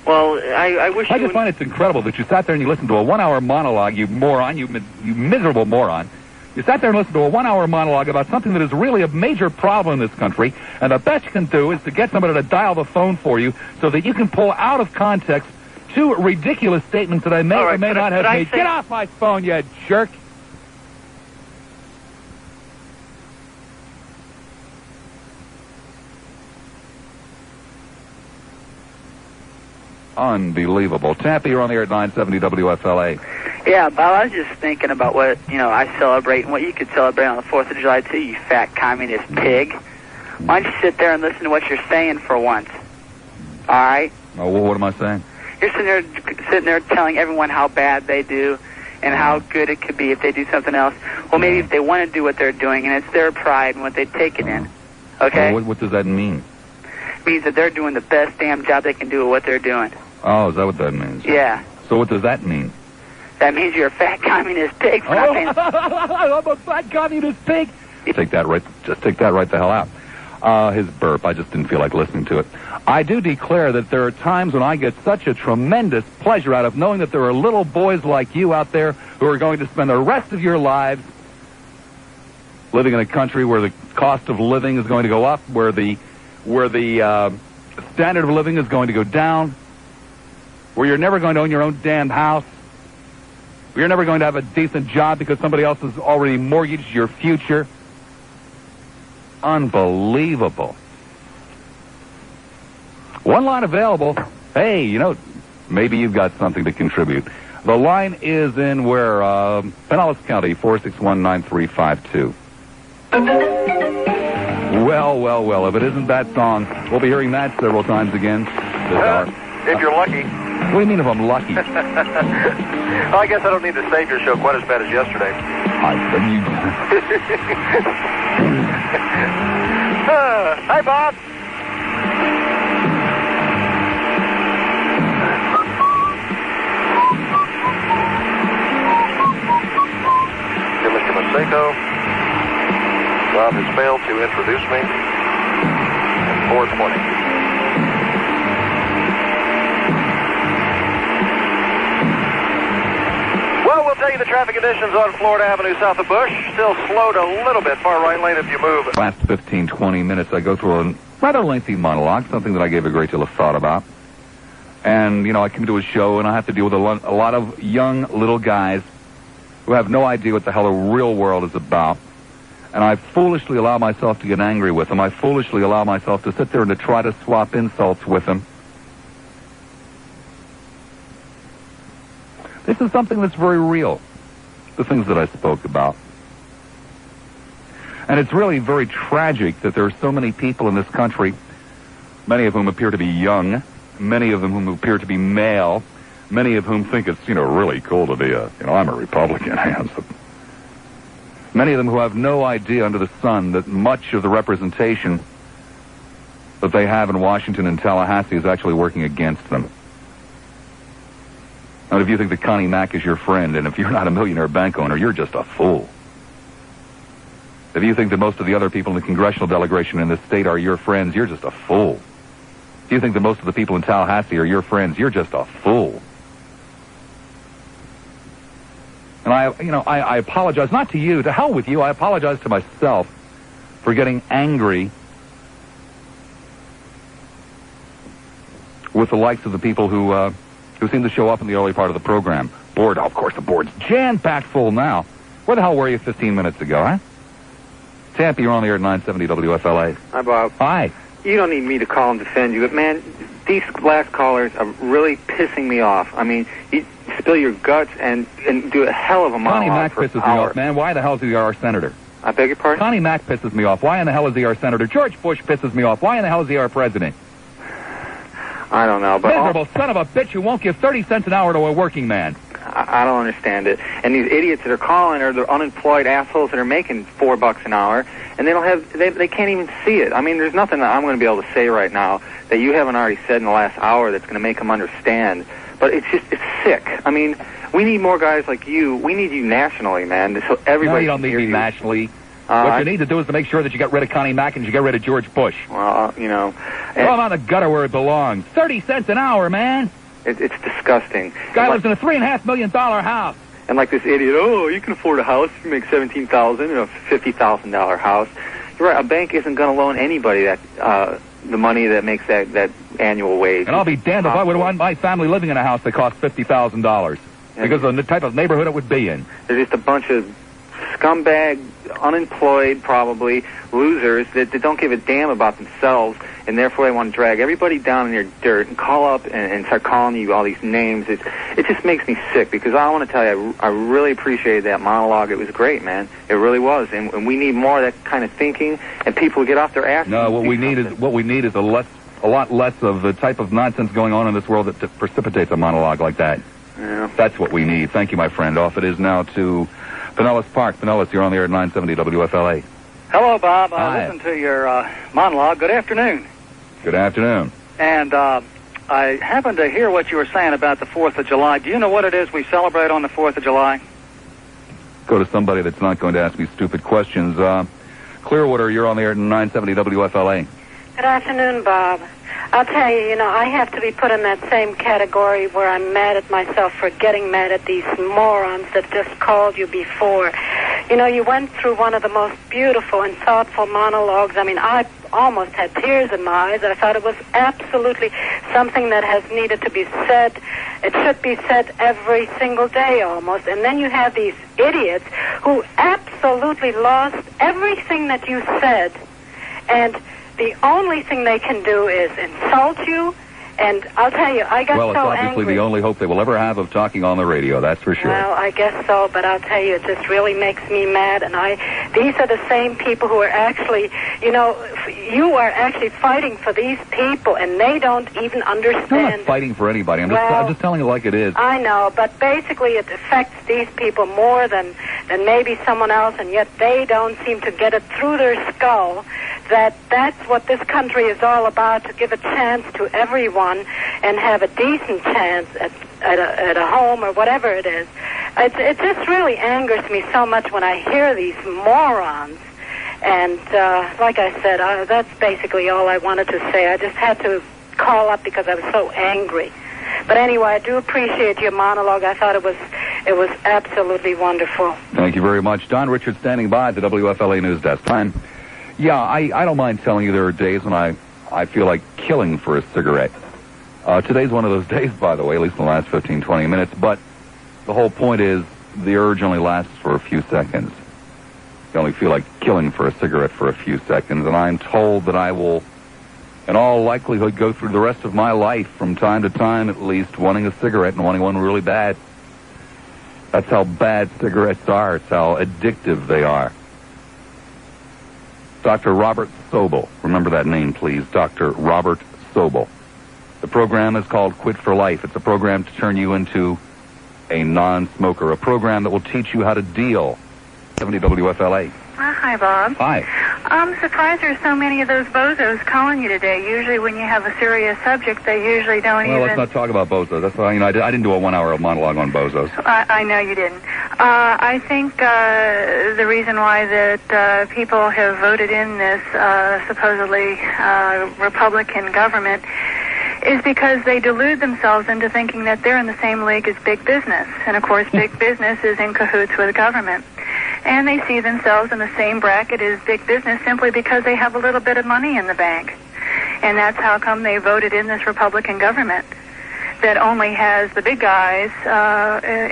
Well, I wish. I just find it's incredible that you sat there and you listened to a 1-hour monologue, you moron, you miserable moron. You sat there and listened to a 1-hour monologue about something that is really a major problem in this country, and the best you can do is to get somebody to dial the phone for you so that you can pull out of context 2 ridiculous statements that I may or may not have made. Get off my phone, you jerk! Unbelievable. Tappy, you're on the air at 970 WFLA. Yeah, Bob, I was just thinking about what, I celebrate and what you could celebrate on the 4th of July, too, you fat communist pig. Why don't you sit there and listen to what you're saying for once? All right? Oh, well, what am I saying? You're sitting there telling everyone how bad they do and how good it could be if they do something else. Well, maybe if they want to do what they're doing, and it's their pride and what they take it in. Okay? Well, what does that mean? It means that they're doing the best damn job they can do at what they're doing. Oh, is that what that means? Yeah. So what does that mean? That means you're a fat communist pig for not paying... I'm a fat communist pig! Just take that right the hell out. His burp, I just didn't feel like listening to it. I do declare that there are times when I get such a tremendous pleasure out of knowing that there are little boys like you out there who are going to spend the rest of your lives living in a country where the cost of living is going to go up, where the standard of living is going to go down, where you're never going to own your own damn house, where you're never going to have a decent job because somebody else has already mortgaged your future. Unbelievable. One line available. Hey, maybe you've got something to contribute. The line is in where? Pinellas County, 461-9352. Well, if it isn't that song, we'll be hearing that several times again this hour. If you're lucky. What do you mean if I'm lucky? Well, I guess I don't need to save your show quite as bad as yesterday. Hi, Bob. Dear Mr. Maseco, Bob has failed to introduce me. 420. Well, we'll tell you the traffic conditions on Florida Avenue south of Bush. Still slowed a little bit. Far right lane if you move. Last 15, 20 minutes, I go through a rather lengthy monologue, something that I gave a great deal of thought about. And, you know, I come to a show and I have to deal with a lot of young little guys who have no idea what the hell the real world is about. And I foolishly allow myself to get angry with them. I foolishly allow myself to sit there and to try to swap insults with them. This is something that's very real, the things that I spoke about. And it's really very tragic that there are so many people in this country, many of whom appear to be young, many of them whom appear to be male, many of whom think it's, really cool to be I'm a Republican. Many of them who have no idea under the sun that much of the representation that they have in Washington and Tallahassee is actually working against them. And if you think that Connie Mack is your friend, and if you're not a millionaire bank owner, you're just a fool. If you think that most of the other people in the congressional delegation in this state are your friends, you're just a fool. If you think that most of the people in Tallahassee are your friends, you're just a fool. And I apologize, not to you, to hell with you, I apologize to myself for getting angry with the likes of the people who seem to show up in the early part of the program. Board, of course, the board's jam-packed full now. Where the hell were you 15 minutes ago, huh? Tampa, you're on the air at 970 WFLA. Hi, Bob. Hi. You don't need me to call and defend you, but, man, these last callers are really pissing me off. I mean, you spill your guts and do a hell of a monologue. Connie Mack pisses me off, man. Why the hell is he our senator? I beg your pardon? Connie Mack pisses me off. Why in the hell is he our senator? George Bush pisses me off. Why in the hell is he our president? I don't know, but... Miserable son of a bitch who won't give 30 cents an hour to a working man. I don't understand it. And these idiots that are calling are the unemployed assholes that are making $4 an hour, and they don't have, they can't even see it. I mean, there's nothing that I'm going to be able to say right now that you haven't already said in the last hour that's going to make them understand. But it's sick. I mean, we need more guys like you. We need you nationally, man, so everybody... No, you don't need me nationally. What you need to do is to make sure that you get rid of Connie Mack and you get rid of George Bush. Well, Throw him on the gutter where it belongs. 30 cents an hour, man. It's disgusting. Guy lives in a $3.5 million house. And like this idiot, you can afford a house if you make $17,000 in a $50,000 house. You're right. A bank isn't going to loan anybody that the money that makes that annual wage. And I'll be damned if I would want my family living in a house that costs $50,000 because of the type of neighborhood it would be in. They're just a bunch of scumbag, unemployed, probably, losers that don't give a damn about themselves, and therefore they want to drag everybody down in their dirt and call up and start calling you all these names. It just makes me sick, because I want to tell you, I really appreciated that monologue. It was great, man. It really was, and we need more of that kind of thinking, and people get off their ass. No, what we need is a lot less of the type of nonsense going on in this world that precipitates a monologue like that. Yeah. That's what we need. Thank you, my friend. Off it is now to Pinellas Park. Pinellas, you're on the air at 970 WFLA. Hello, Bob. Hi. I listened to your monologue. Good afternoon. Good afternoon. And I happened to hear what you were saying about the 4th of July. Do you know what it is we celebrate on the 4th of July? Go to somebody that's not going to ask me stupid questions. Clearwater, you're on the air at 970 WFLA. Good afternoon, Bob. I'll tell you, I have to be put in that same category where I'm mad at myself for getting mad at these morons that just called you before. You went through one of the most beautiful and thoughtful monologues. I mean, I almost had tears in my eyes. I thought it was absolutely something that has needed to be said. It should be said every single day almost. And then you have these idiots who absolutely lost everything that you said. And the only thing they can do is insult you And I'll tell you, I got Well, it's so obviously angry. the only hope they will ever have of talking on the radio, that's for sure. Well, I guess so, but I'll tell you, it just really makes me mad. And these are the same people who are actually, you are actually fighting for these people, and they don't even understand. I'm not fighting for anybody. I'm just telling you like it is. I know, but basically it affects these people more than maybe someone else, and yet they don't seem to get it through their skull that that's what this country is all about, to give a chance to everyone and have a decent chance at a home or whatever it is. It just really angers me so much when I hear these morons. And like I said, that's basically all I wanted to say. I just had to call up because I was so angry. But anyway, I do appreciate your monologue. I thought it was absolutely wonderful. Thank you very much. Don Richards standing by at the WFLA News Desk. Time. Yeah, I don't mind telling you there are days when I feel like killing for a cigarette. Today's one of those days, by the way, at least in the last 15, 20 minutes. But the whole point is the urge only lasts for a few seconds. You only feel like killing for a cigarette for a few seconds. And I'm told that I will, in all likelihood, go through the rest of my life from time to time at least wanting a cigarette and wanting one really bad. That's how bad cigarettes are. It's how addictive they are. Dr. Robert Sobel. Remember that name, please. Dr. Robert Sobel. The program is called Quit for Life. It's a program to turn you into a non-smoker. A program that will teach you how to deal. 70 WFLA. Hi, Bob. Hi. I'm surprised there's so many of those bozos calling you today. Usually when you have a serious subject, they usually don't even... Well, let's not talk about bozos. That's why, I didn't do a 1 hour monologue on bozos. I know you didn't. I think the reason why that people have voted in this supposedly Republican government is because they delude themselves into thinking that they're in the same league as big business. And, of course, big business is in cahoots with government. And they see themselves in the same bracket as big business simply because they have a little bit of money in the bank. And that's how come they voted in this Republican government that only has the big guys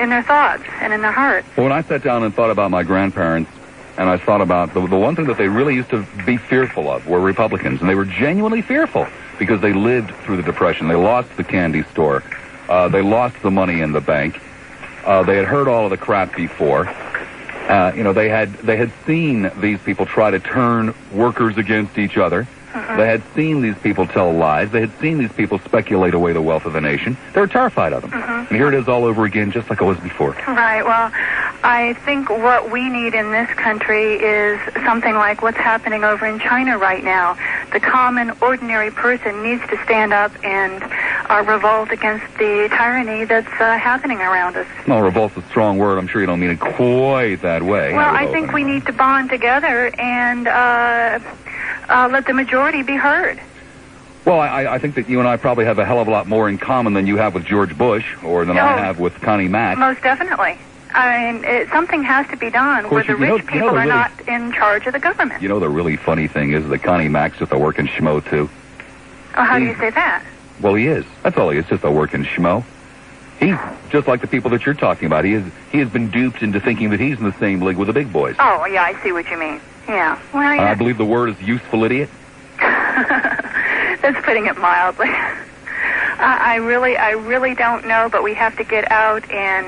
in their thoughts and in their hearts. Well, when I sat down and thought about my grandparents, and I thought about the one thing that they really used to be fearful of were Republicans, and they were genuinely fearful because they lived through the Depression. They lost the candy store. They lost the money in the bank. They had heard all of the crap before. They had seen these people try to turn workers against each other. They had seen these people tell lies. They had seen these people speculate away the wealth of the nation. They were terrified of them. And here it is all over again, just like it was before. Right. Well, I think what we need in this country is something like what's happening over in China right now. The common, ordinary person needs to stand up and revolt against the tyranny that's happening around us. No, revolt's a strong word. I'm sure you don't mean it quite that way. Well, I think we need to bond together and let the majority be heard. Well, I think that you and I probably have a hell of a lot more in common than you have with George Bush or than I have with Connie Mack. Most definitely. I mean, something has to be done where the rich people are not in charge of the government. You know, the really funny thing is that Connie Mack's just a working schmo, too. Oh, how do you say that? Well, he is. That's all he is, just a working schmo. He's just like the people that you're talking about. He has been duped into thinking that he's in the same league with the big boys. Oh, yeah, I see what you mean. Yeah. Well, yeah. I believe the word is useful idiot. That's putting it mildly. I really don't know, but we have to get out and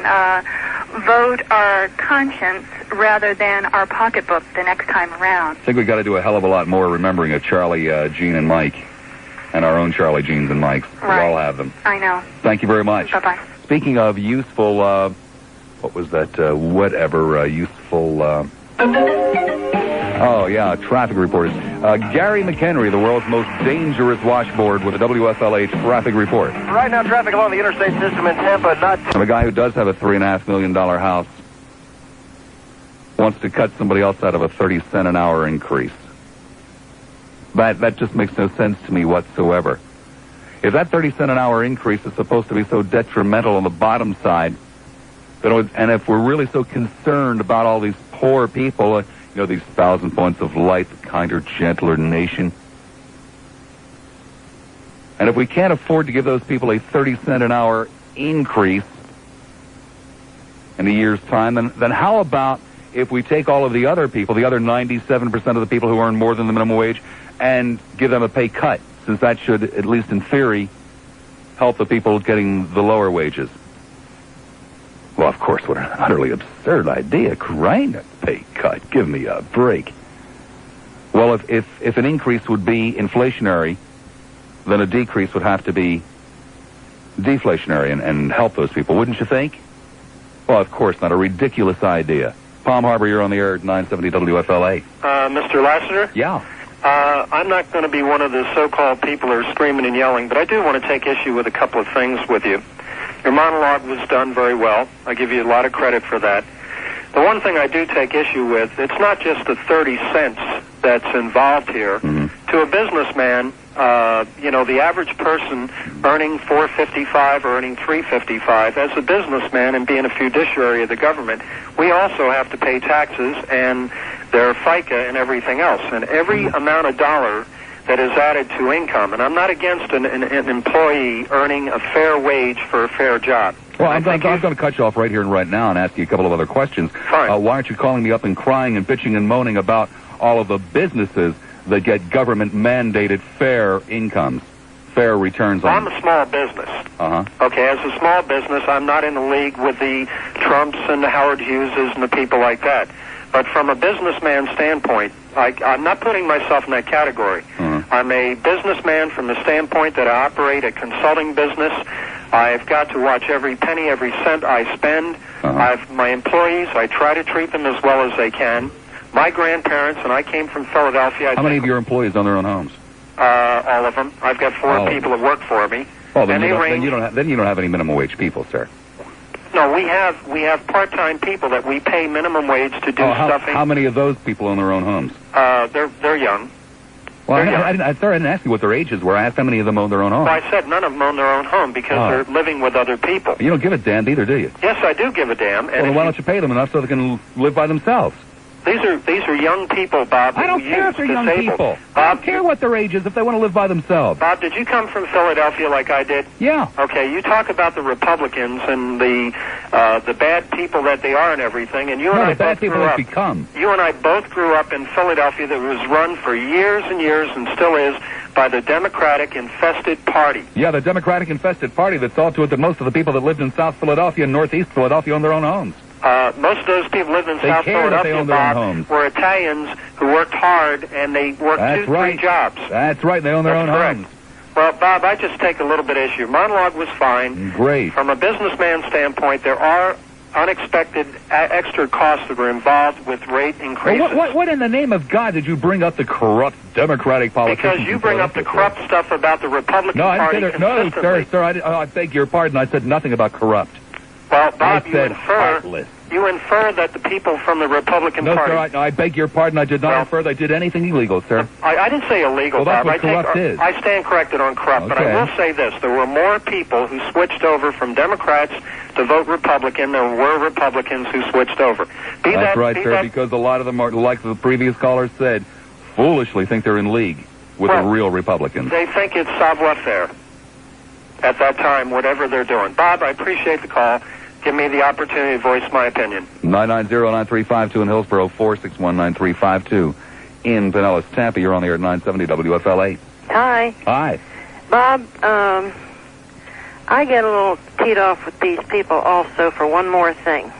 vote our conscience rather than our pocketbook the next time around. I think we've got to do a hell of a lot more remembering a Charlie, Gene, and Mike, and our own Charlie, Genes, and Mikes. Right. We all have them. I know. Thank you very much. Bye-bye. Speaking of useful, what was that, useful, oh, yeah, traffic reporters. Gary McHenry, the world's most dangerous washboard with a WFLA traffic report. Right now, traffic along the interstate system in Tampa, I'm a guy who does have a $3.5 million house wants to cut somebody else out of a 30-cent an hour increase. That just makes no sense to me whatsoever. If that 30-cent an hour increase is supposed to be so detrimental on the bottom side, and if we're really so concerned about all these poor people, these 1,000 points of light, the kinder, gentler nation. And if we can't afford to give those people a 30-cent an hour increase in a year's time, then how about if we take all of the other people, the other 97% of the people who earn more than the minimum wage, and give them a pay cut, since that should, at least in theory, help the people getting the lower wages. Well, of course, what an utterly absurd idea, right? A pay cut. Give me a break. Well, if an increase would be inflationary, then a decrease would have to be deflationary and help those people, wouldn't you think? Well, of course not. A ridiculous idea. Palm Harbor, you're on the air at 970 WFLA. Mr. Lassiter? Yeah. I'm not going to be one of the so-called people who are screaming and yelling, but I do want to take issue with a couple of things with you. Your monologue was done very well. I give you a lot of credit for that. The one thing I do take issue with, it's not just the 30 cents that's involved here. Mm-hmm. To a businessman, the average person earning $4.55 or earning $3.55, as a businessman and being a fiduciary of the government, we also have to pay taxes and their FICA and everything else. And every amount of dollar that is added to income, and I'm not against an employee earning a fair wage for a fair job. Well, I'm going to cut you off right here and right now and ask you a couple of other questions. Fine. Why aren't you calling me up and crying and bitching and moaning about all of the businesses that get government-mandated fair incomes, fair returns on... I'm a small business. Uh-huh. Okay, as a small business, I'm not in the league with the Trumps and the Howard Hugheses and the people like that. But from a businessman standpoint, I'm not putting myself in that category. Mm-hmm. I'm a businessman from the standpoint that I operate a consulting business. I've got to watch every penny, every cent I spend. Uh-huh. My employees, I try to treat them as well as they can. My grandparents, and I came from Philadelphia. How many of your employees own their own homes? All of them. I've got 4 people that work for me. Oh, then and you don't have any minimum wage people, sir. No, we have part-time people that we pay minimum wage to do stuffing. How many of those people own their own homes? They're young. Well, I didn't ask you what their ages were. I asked how many of them own their own home. Well, I said none of them own their own home because they're living with other people. You don't give a damn either, do you? Yes, I do give a damn. And well, why don't you pay them enough so they can live by themselves? These are young people, Bob. I don't care if they're young people. Bob, I don't care what their age is if they want to live by themselves. Bob, did you come from Philadelphia like I did? Yeah. Okay, you talk about the Republicans and the bad people that they are and everything, and you and I both grew up. You and I both grew up in Philadelphia that was run for years and years and still is by the Democratic infested party. Yeah, the Democratic infested party that saw to it that most of the people that lived in South Philadelphia and Northeast Philadelphia own their own homes. Most of those people lived in South Philadelphia, Bob, were Italians who worked hard, and they worked 2-3 jobs. That's right, they own their own homes. Well, Bob, I just take a little bit of issue. Your monologue was fine. Great. From a businessman standpoint, there are unexpected extra costs that are involved with rate increases. Well, what in the name of God did you bring up the corrupt Democratic politicians? Because you bring up the corrupt stuff about the Republican Party consistently. No, sir, I beg your pardon. I said nothing about corrupt. Well, Bob, you infer that the people from the Republican Party... No, sir, I beg your pardon. I did not infer they did anything illegal, sir. I didn't say illegal, Bob. That's what corrupt is. I stand corrected on corrupt, okay. But I will say this. There were more people who switched over from Democrats to vote Republican than were Republicans who switched over. That's right, sir, because a lot of them are, like the previous caller said, foolishly think they're in league with the real Republicans. They think it's savoir-faire at that time, whatever they're doing. Bob, I appreciate the call. Give me the opportunity to voice my opinion. 990-9352 in Hillsborough, 461-9352 in Pinellas, Tampa. You're on the air at 970 WFLA. Hi. Hi. Bob, I get a little teed off with these people also for one more thing.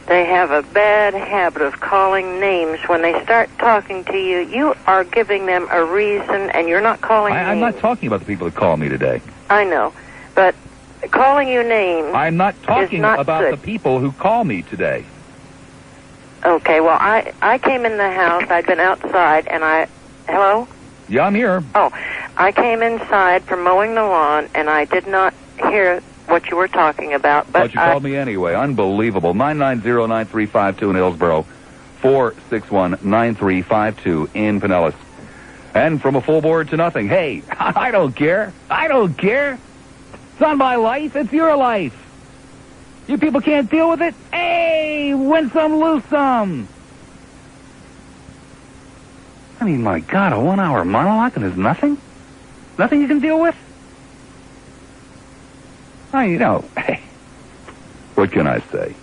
They have a bad habit of calling names. When they start talking to you, you are giving them a reason, and you're not calling names. I'm not talking about the people that call me today. I know, but... calling you names. I'm not talking about the people who call me today. Okay, well, I came in the house. I'd been outside, and hello? Yeah, I'm here. Oh, I came inside from mowing the lawn, and I did not hear what you were talking about. But you called me anyway. Unbelievable. 990-9352 in Hillsborough, 461-9352 in Pinellas. And from a full board to nothing. Hey, I don't care. I don't care. It's not my life. It's your life. You people can't deal with it? Hey, win some, lose some. I mean, my God, a 1-hour monologue and there's nothing? Nothing you can deal with? Hey, what can I say?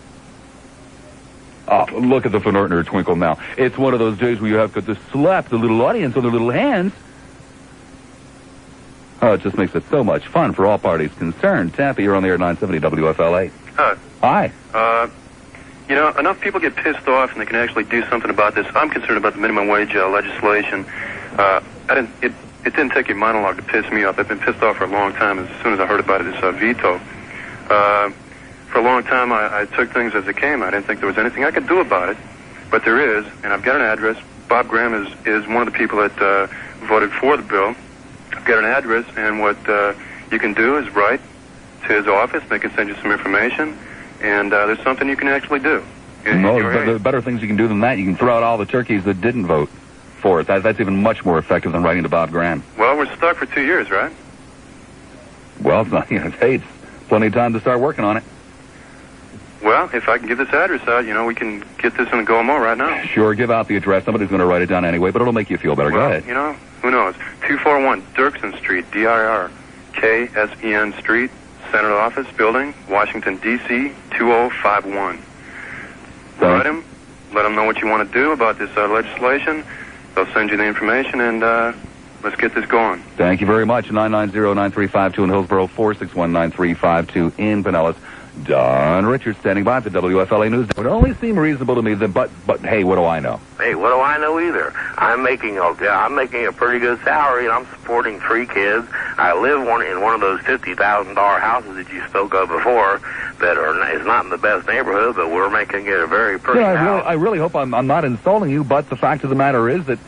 Oh, look at the Van Ortner twinkle now. It's one of those days where you have to slap the little audience on their little hands. Oh, it just makes it so much fun for all parties concerned. Tappy, you're on the air at 970 WFLA. Hi. Hi. You know, enough people get pissed off and they can actually do something about this. I'm concerned about the minimum wage legislation. It didn't take your monologue to piss me off. I've been pissed off for a long time as soon as I heard about it, this veto. For a long time, I took things as it came. I didn't think there was anything I could do about it. But there is, and I've got an address. Bob Graham is one of the people that voted for the bill. I've got an address, and what you can do is write to his office. They can send you some information, and there's something you can actually do. No, there are better things you can do than that. You can throw out all the turkeys that didn't vote for it. That's even much more effective than writing to Bob Graham. Well, we're stuck for 2 years, right? Well, it's not, hey, it's plenty of time to start working on it. Well, if I can give this address out, we can get this in a go-mo right now. Sure, give out the address. Somebody's going to write it down anyway, but it'll make you feel better. Well, Go ahead. Who knows? 241 Dirksen Street, DIRKSEN Street, Senate Office Building, Washington, D.C., 2051. Write him. Let them know what you want to do about this legislation. They'll send you the information, and let's get this going. Thank you very much. 990-9352 in Hillsborough, 461-9352 in Pinellas. Don Richards standing by for WFLA News. It would only seem reasonable to me that, but hey, what do I know? Hey, what do I know either? I'm making a pretty good salary, and I'm supporting 3 kids. I live in one of those $50,000 houses that you spoke of before that is not in the best neighborhood, but we're making it a very pretty house. I really hope I'm not insulting you, but the fact of the matter is that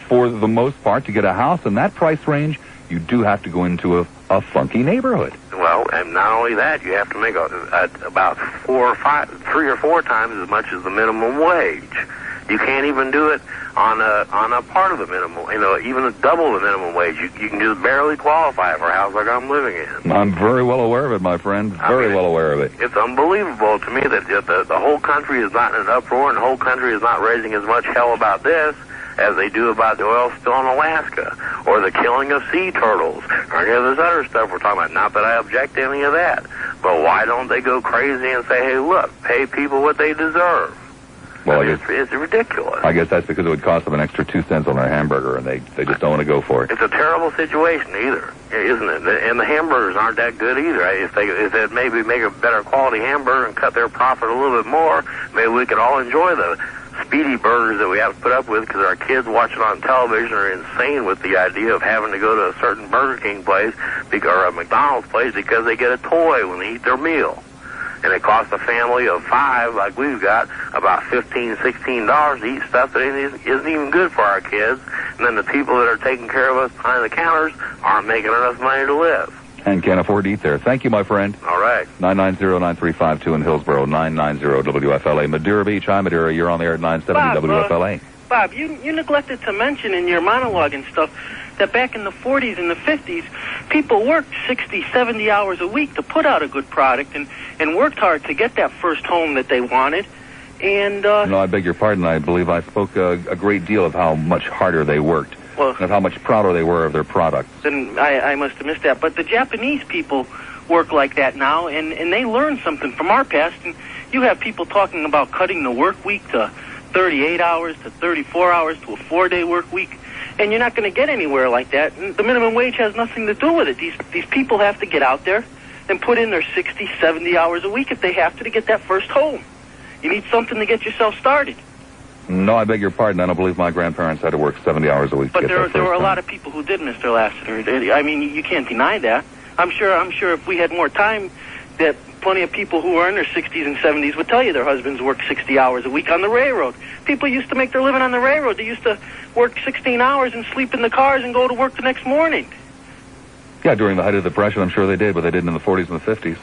for the most part, to get a house in that price range, you do have to go into a funky neighborhood. Well, and not only that, you have to make about 3 or 4 times as much as the minimum wage. You can't even do it on a part of the minimum, even double the minimum wage. You can just barely qualify for a house like I'm living in. I'm very well aware of it, my friend. Very well aware of it. It's unbelievable to me that the whole country is not in an uproar and the whole country is not raising as much hell about this as they do about the oil spill in Alaska, or the killing of sea turtles, or any of this other stuff we're talking about. Not that I object to any of that, but why don't they go crazy and say, hey, look, pay people what they deserve? Well, it's ridiculous. I guess that's because it would cost them an extra 2 cents on their hamburger, and they just don't want to go for it. It's a terrible situation either, isn't it? And the hamburgers aren't that good either. If they maybe make a better quality hamburger and cut their profit a little bit more, maybe we could all enjoy the speedy burgers that we have to put up with, because our kids watching on television are insane with the idea of having to go to a certain Burger King place or a McDonald's place because they get a toy when they eat their meal. And it costs a family of 5, like we've got, about $15, $16 to eat stuff that isn't even good for our kids. And then the people that are taking care of us behind the counters aren't making enough money to live. And can't afford to eat there. Thank you, my friend. All right. 990-9352 in Hillsborough, 990-WFLA. Madeira Beach. Hi, Madeira. You're on the air at 970 WFLA. Bob, you neglected to mention in your monologue and stuff that back in the 40s and the 50s, people worked 60, 70 hours a week to put out a good product and worked hard to get that first home that they wanted. And no, I beg your pardon. I believe I spoke a great deal of how much harder they worked. Well, and of how much prouder they were of their products. Then I must have missed that. But the Japanese people work like that now, and they learn something from our past. And you have people talking about cutting the work week to 38 hours, to 34 hours, to a 4-day work week. And you're not going to get anywhere like that. And the minimum wage has nothing to do with it. These people have to get out there and put in their 60, 70 hours a week if they have to get that first home. You need something to get yourself started. No, I beg your pardon. I don't believe my grandparents had to work 70 hours a week. But there were a lot of people who did, Mr. Lassiter. I mean, you can't deny that. I'm sure if we had more time, that plenty of people who are in their 60s and 70s would tell you their husbands work 60 hours a week on the railroad. People used to make their living on the railroad. They used to work 16 hours and sleep in the cars and go to work the next morning. Yeah, during the height of the Depression, I'm sure they did, but they didn't in the 40s and the 50s.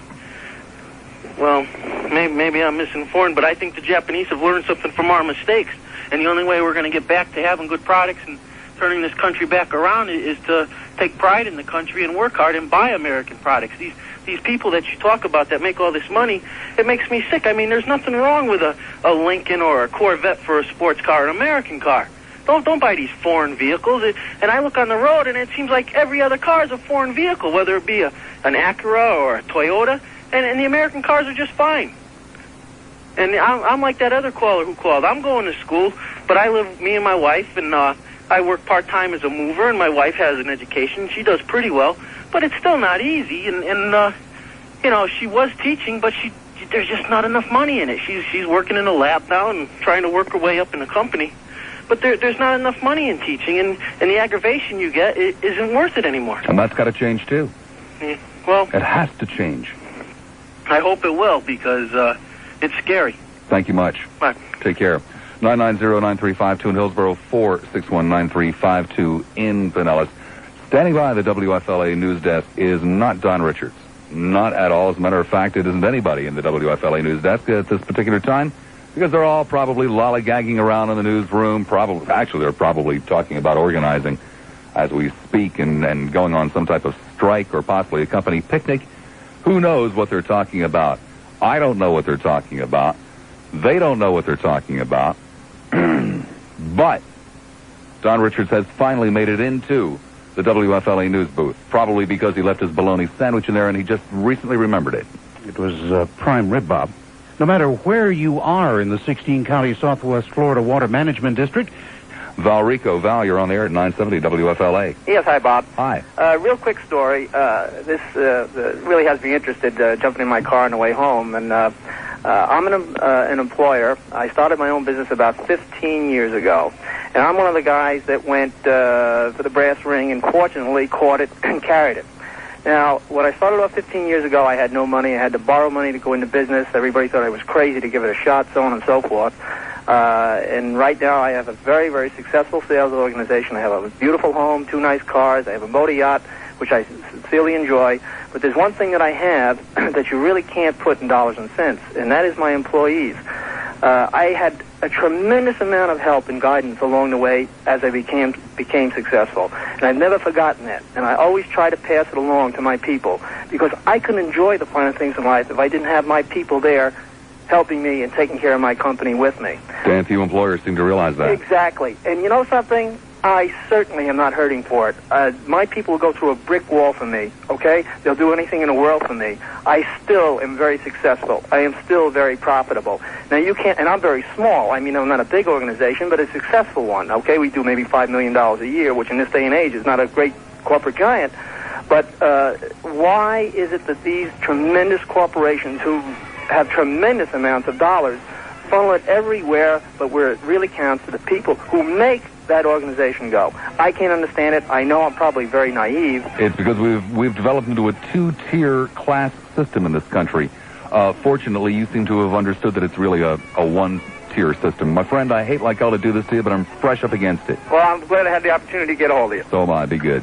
Well, maybe I'm misinformed, but I think the Japanese have learned something from our mistakes. And the only way we're going to get back to having good products and turning this country back around is to take pride in the country and work hard and buy American products. These people that you talk about that make all this money, it makes me sick. I mean, there's nothing wrong with a Lincoln or a Corvette for a sports car, an American car. Don't buy these foreign vehicles. And I look on the road, and it seems like every other car is a foreign vehicle, whether it be an Acura or a Toyota. And the American cars are just fine. And I'm like that other caller who called. I'm going to school, but me and my wife, and I I work part-time as a mover, and my wife has an education. She does pretty well, but it's still not easy. And you know, she was teaching, but there's just not enough money in it. She's working in a lab now and trying to work her way up in the company. But there's not enough money in teaching, and the aggravation you get isn't worth it anymore. And that's got to change, too. Yeah, well, it has to change. I hope it will, because it's scary. Thank you much. Bye. Take care. 990-9352 in Hillsborough, 461-9352 in Pinellas. Standing by the WFLA news desk is not Don Richards. Not at all. As a matter of fact, it isn't anybody in the WFLA news desk at this particular time, because they're all probably lollygagging around in the newsroom. Actually, they're probably talking about organizing as we speak and going on some type of strike or possibly a company picnic. Who knows what they're talking about? I don't know what they're talking about. They don't know what they're talking about. But Don Richards has finally made it into the WFLA news booth, probably because he left his bologna sandwich in there and he just recently remembered it. It was prime rib, Bob. No matter where you are in the 16-county Southwest Florida Water Management District. Val Rico. Val, you're on the air at 970 WFLA. Yes, hi, Bob. Hi. Real quick story. This really has me interested, jumping in my car on the way home. And I'm an employer. I started my own business about 15 years ago. And I'm one of the guys that went for the brass ring and fortunately caught it and carried it. Now, when I started off 15 years ago, I had no money. I had to borrow money to go into business. Everybody thought I was crazy to give it a shot, so on and so forth. And right now, I have a very, very successful sales organization. I have a beautiful home, 2 nice cars. I have a motor yacht, which I sincerely enjoy. But there's one thing that I have that you really can't put in dollars and cents, and that is my employees. I had a tremendous amount of help and guidance along the way as I became successful. And I've never forgotten that. And I always try to pass it along to my people, because I couldn't enjoy the finer things in life if I didn't have my people there helping me and taking care of my company with me. Damn few employers seem to realize that. Exactly. And you know something? I certainly am not hurting for it. My people will go through a brick wall for me, okay? They'll do anything in the world for me. I still am very successful. I am still very profitable. Now, you can't, and I'm very small. I mean, I'm not a big organization, but a successful one, okay? We do maybe $5 million a year, which in this day and age is not a great corporate giant. But why is it that these tremendous corporations who have tremendous amounts of dollars funnel it everywhere, but where it really counts to the people who make that organization go? I can't understand it. I know I'm probably very naive. It's because we've developed into a 2-tier class system in this country. Fortunately, you seem to have understood that it's really a 1-tier system. My friend, I hate like hell to do this to you, but I'm fresh up against it. Well, I'm glad I had the opportunity to get a hold of you. So am I. Be good.